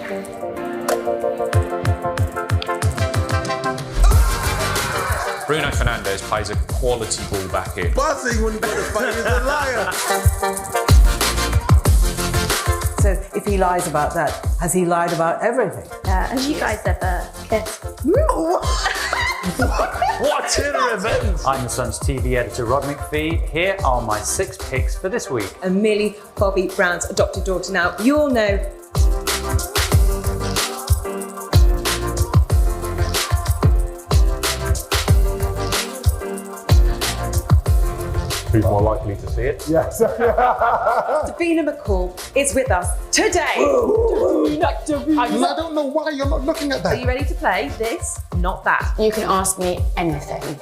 Bruno Fernandes plays a quality ball back in. Buzzing when the phone is a liar. So if he lies about that, has he lied about everything? Have you guys ever kissed? What an event! I'm the Sun's TV editor Rod McPhee. Here are my 6 picks for this week. And Millie Bobby Brown's adopted daughter. Now, you all know Who's more likely to see it? Yes. Davina McCall is with us today. I don't know why you're not looking at that. Are you ready to play this? Not that. You can ask me anything.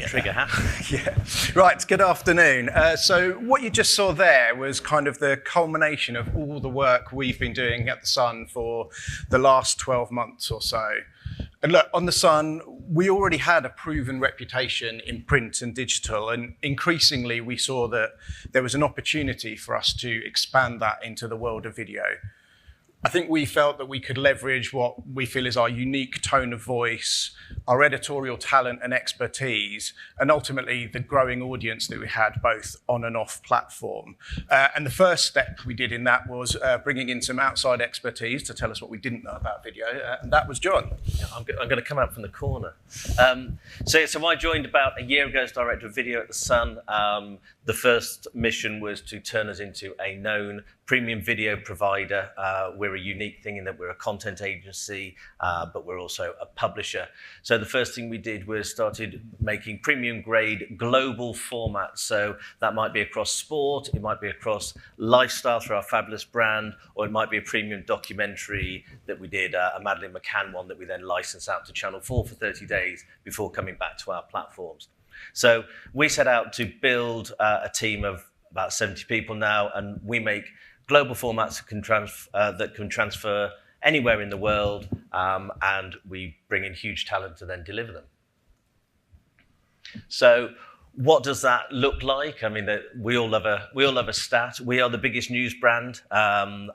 Trigger happy. Yeah. Right, good afternoon. So what you just saw there was kind of the culmination of all the work we've been doing at The Sun for the last 12 months or so. And look, on The Sun, we already had a proven reputation in print and digital, and increasingly we saw that there was an opportunity for us to expand that into the world of video. I think we felt that we could leverage what we feel is our unique tone of voice, our editorial talent and expertise, and ultimately the growing audience that we had both on and off platform. And the first step we did in that was bringing in some outside expertise to tell us what we didn't know about video, and that was John. I'm going to come out from the corner. So I joined about a year ago as director of video at The Sun. The first mission was to turn us into a known premium video provider. We're a unique thing in that we're a content agency, but we're also a publisher. So the first thing we did was started making premium grade global formats. So that might be across sport, it might be across lifestyle through our Fabulous brand, or it might be a premium documentary that we did, a Madeleine McCann one that we then licensed out to Channel 4 for 30 days before coming back to our platforms. So we set out to build a team of about 70 people now, and we make global formats that can transfer anywhere in the world, and we bring in huge talent to then deliver them. So what does that look like? I mean, we all love a stat. We are the biggest news brand on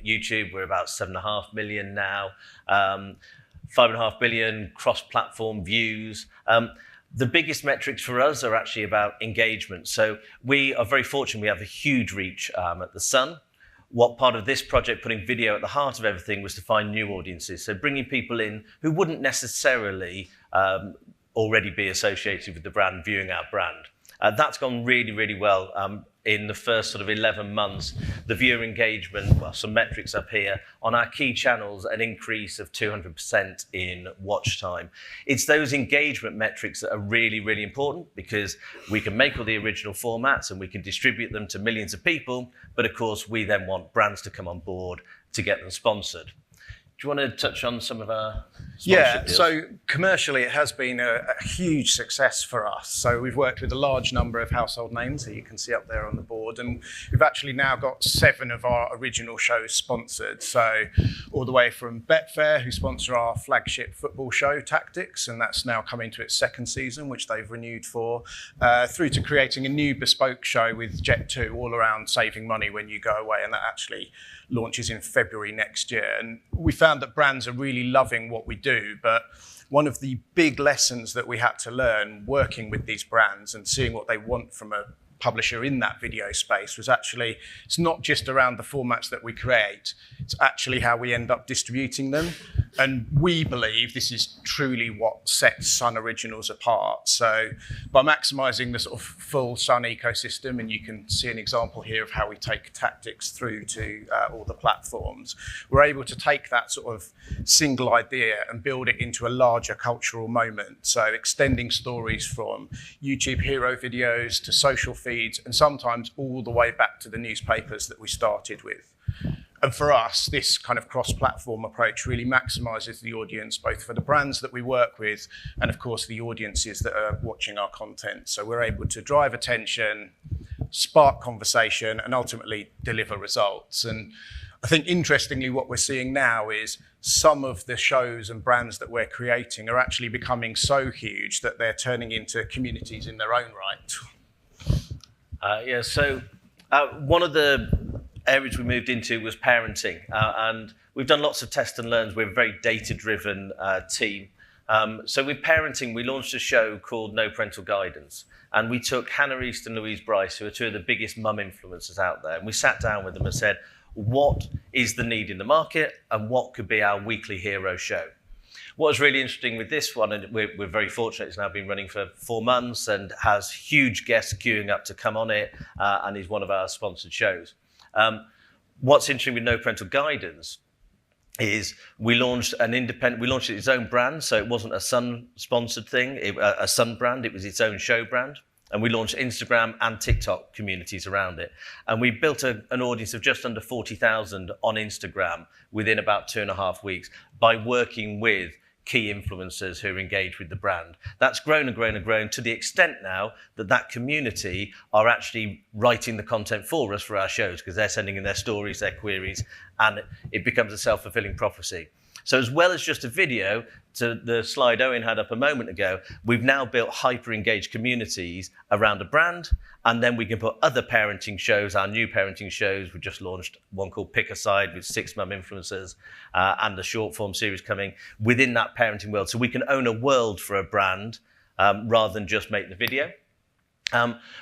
YouTube. We're about 7.5 million now, 5.5 billion cross-platform views. The biggest metrics for us are actually about engagement. So we are very fortunate. We have a huge reach at The Sun. What part of this project, putting video at the heart of everything, was to find new audiences. So bringing people in who wouldn't necessarily already be associated with the brand, viewing our brand. That's gone really, really well. In the first sort of 11 months, the viewer engagement, well, some metrics up here, on our key channels, an increase of 200% in watch time. It's those engagement metrics that are really, really important, because we can make all the original formats and we can distribute them to millions of people, but of course we then want brands to come on board to get them sponsored. Do you want to touch on some of our sponsorship deals? So commercially it has been a huge success for us. So we've worked with a large number of household names that you can see up there on the board, and we've actually now got 7 of our original shows sponsored. So all the way from Betfair, who sponsor our flagship football show Tactics, and that's now coming to its 2nd season, which they've renewed for, through to creating a new bespoke show with Jet2 all around saving money when you go away, and that actually launches in February next year. And we found that brands are really loving what we do, but one of the big lessons that we had to learn working with these brands and seeing what they want from a publisher in that video space was actually, it's not just around the formats that we create, it's actually how we end up distributing them. And we believe this is truly what sets Sun Originals apart. So by maximising the sort of full Sun ecosystem, and you can see an example here of how we take Tactics through to all the platforms, we're able to take that sort of single idea and build it into a larger cultural moment. So extending stories from YouTube hero videos to social feeds, and sometimes all the way back to the newspapers that we started with. And for us, this kind of cross-platform approach really maximises the audience, both for the brands that we work with and, of course, the audiences that are watching our content. So we're able to drive attention, spark conversation, and ultimately deliver results. And I think, interestingly, what we're seeing now is some of the shows and brands that we're creating are actually becoming so huge that they're turning into communities in their own right. So one of the areas we moved into was parenting, and we've done lots of test and learns. We're a very data-driven team. So with parenting, we launched a show called No Parental Guidance, and we took Hannah East and Louise Bryce, who are two of the biggest mum influencers out there, and we sat down with them and said, what is the need in the market, and what could be our weekly hero show? What was really interesting with this one, and we're very fortunate, it's now been running for 4 months and has huge guests queuing up to come on it, and is one of our sponsored shows. What's interesting with No Parental Guidance is we launched its own brand, so it wasn't a Sun-sponsored thing, a Sun brand, it was its own show brand. And we launched Instagram and TikTok communities around it. And we built an audience of just under 40,000 on Instagram within about 2.5 weeks by working with key influencers who are engaged with the brand. That's grown and grown and grown to the extent now that community are actually writing the content for us for our shows, because they're sending in their stories, their queries, and it becomes a self-fulfilling prophecy. So as well as just a video, to the slide Owen had up a moment ago, we've now built hyper-engaged communities around a brand, and then we can put other parenting shows, our new parenting shows. We just launched one called Pick a Side with 6 mum influencers, and a short form series coming within that parenting world. So we can own a world for a brand rather than just make the video.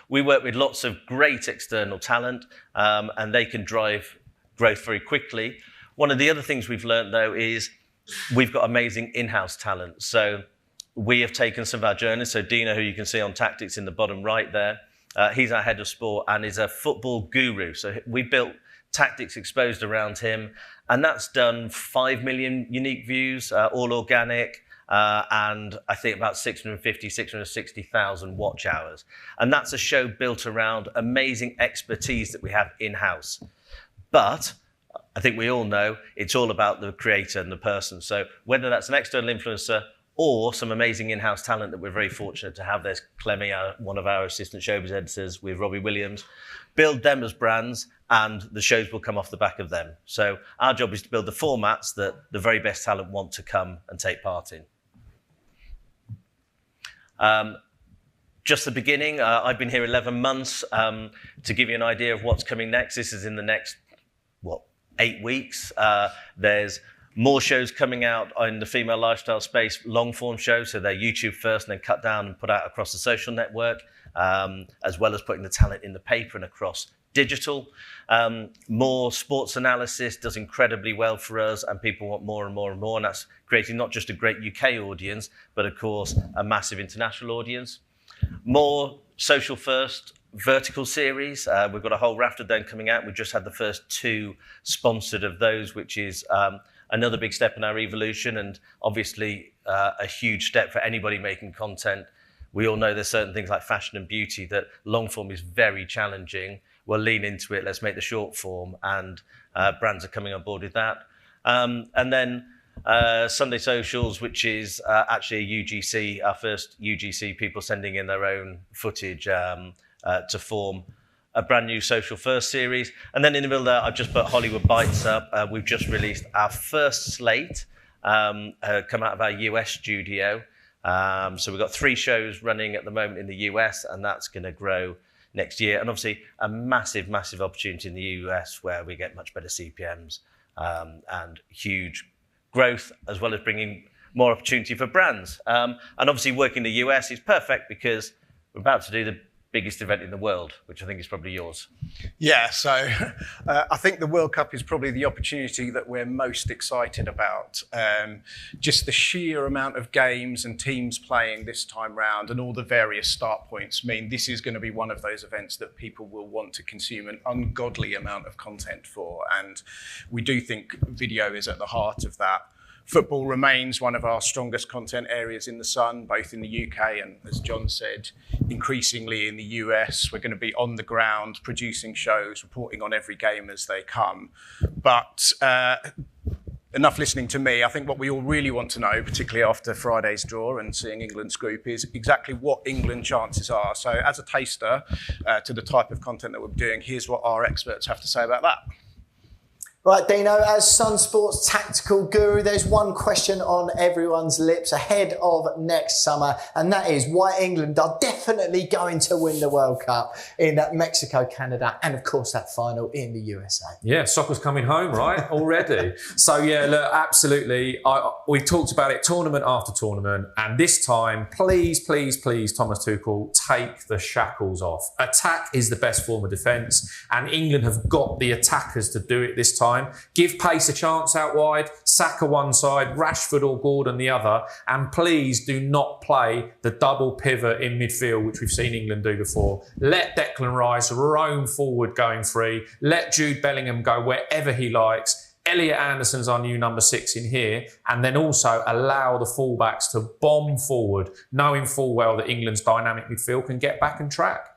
We work with lots of great external talent, and they can drive growth very quickly. One of the other things we've learned, though, is we've got amazing in-house talent. So we have taken some of our journalists. So Dino, who you can see on Tactics in the bottom right there, he's our head of sport and is a football guru. So we built Tactics Exposed around him, and that's done 5 million unique views, all organic, and I think about 660,000 watch hours. And that's a show built around amazing expertise that we have in-house. But I think we all know it's all about the creator and the person. So whether that's an external influencer or some amazing in-house talent that we're very fortunate to have, there's Clemmy, one of our assistant showbiz editors with Robbie Williams, build them as brands and the shows will come off the back of them. So our job is to build the formats that the very best talent want to come and take part in. Just the beginning, I've been here 11 months. To give you an idea of what's coming next, this is in the next, 8 weeks. There's more shows coming out in the female lifestyle space, long form shows, so they're YouTube first and then cut down and put out across the social network, as well as putting the talent in the paper and across digital. More sports analysis does incredibly well for us, and people want more and more and more, and that's creating not just a great UK audience, but of course a massive international audience. More social first vertical series. We've got a whole raft of them coming out. We've just had the first 2 sponsored of those, which is another big step in our evolution, and obviously a huge step for anybody making content. We all know there's certain things like fashion and beauty that long form is very challenging. We'll lean into it. Let's make the short form, and brands are coming on board with that. And then Sunday Socials, which is actually a UGC, our first UGC, people sending in their own footage to form a brand new social first series. And then in the middle there, I've just put Hollywood Bites up. We've just released our first slate, come out of our US studio. So we've got 3 shows running at the moment in the US, and that's going to grow next year. And obviously a massive, massive opportunity in the US where we get much better CPMs and huge growth, as well as bringing more opportunity for brands. And obviously working in the US is perfect because we're about to do the biggest event in the world, which I think is probably yours. Yeah, so I think the World Cup is probably the opportunity that we're most excited about. Just the sheer amount of games and teams playing this time round and all the various start points mean this is going to be one of those events that people will want to consume an ungodly amount of content for. And we do think video is at the heart of that. Football remains one of our strongest content areas in The Sun, both in the UK and, as John said, increasingly in the US. We're going to be on the ground, producing shows, reporting on every game as they come. But enough listening to me. I think what we all really want to know, particularly after Friday's draw and seeing England's group, is exactly what England's chances are. So as a taster to the type of content that we're doing, here's what our experts have to say about that. Right, Dino, as Sun Sports tactical guru, there's one question on everyone's lips ahead of next summer, and that is why England are definitely going to win the World Cup in Mexico, Canada, and of course that final in the USA. Yeah, soccer's coming home, right? Already. So yeah, look, absolutely. We talked about it tournament after tournament, and this time, please, please, please, Thomas Tuchel, take the shackles off. Attack is the best form of defence, and England have got the attackers to do it this time. Give pace a chance out wide, Saka one side, Rashford or Gordon the other, and please do not play the double pivot in midfield, which we've seen England do before. Let Declan Rice roam forward going free. Let Jude Bellingham go wherever he likes. Elliot Anderson's our new number 6 in here, and then also allow the fullbacks to bomb forward, knowing full well that England's dynamic midfield can get back on track.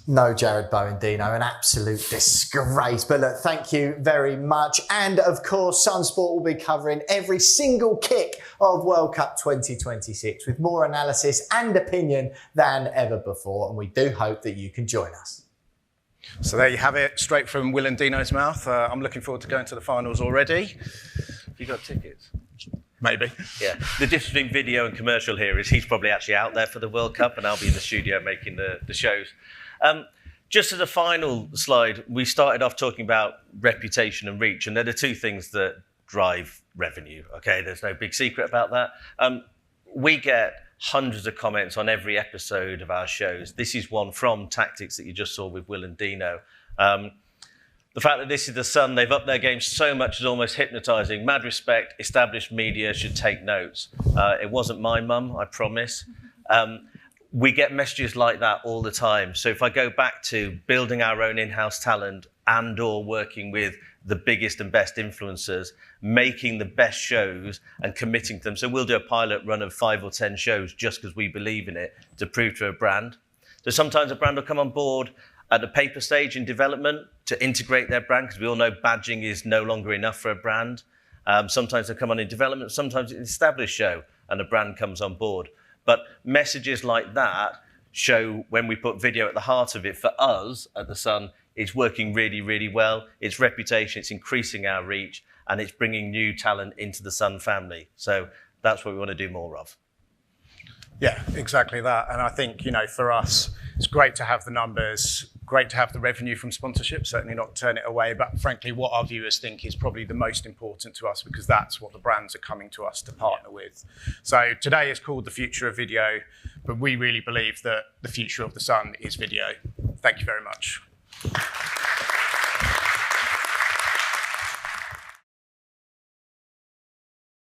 No Jared Bowen, Dino, an absolute disgrace. But look, thank you very much. And of course, Sunsport will be covering every single kick of World Cup 2026 with more analysis and opinion than ever before. And we do hope that you can join us. So there you have it, straight from Will and Dino's mouth. I'm looking forward to going to the finals already. Have you got tickets? Maybe. Yeah. The difference between video and commercial here is he's probably actually out there for the World Cup and I'll be in the studio making the shows. Just as a final slide, we started off talking about reputation and reach, and they're the two things that drive revenue. Okay, there's no big secret about that. We get hundreds of comments on every episode of our shows. This is one from Tactics that you just saw with Will and Dino. The fact that this is The Sun, they've upped their game so much is almost hypnotising. Mad respect, established media should take notes. It wasn't my mum, I promise. We get messages like that all the time. So if I go back to building our own in-house talent and or working with the biggest and best influencers, making the best shows and committing to them. So we'll do a pilot run of 5 or 10 shows just because we believe in it to prove to a brand. So sometimes a brand will come on board at the paper stage in development to integrate their brand, because we all know badging is no longer enough for a brand. Sometimes they come on in development, sometimes it's an established show and a brand comes on board. But messages like that show when we put video at the heart of it, for us at The Sun, it's working really, really well. It's reputation, it's increasing our reach, and it's bringing new talent into the Sun family. So that's what we want to do more of. Yeah, exactly that. And I think, you know, for us, it's great to have the numbers, great to have the revenue from sponsorship, certainly not turn it away. But frankly, what our viewers think is probably the most important to us, because that's what the brands are coming to us to partner with. So today is called The Future of Video, but we really believe that the future of The Sun is video. Thank you very much.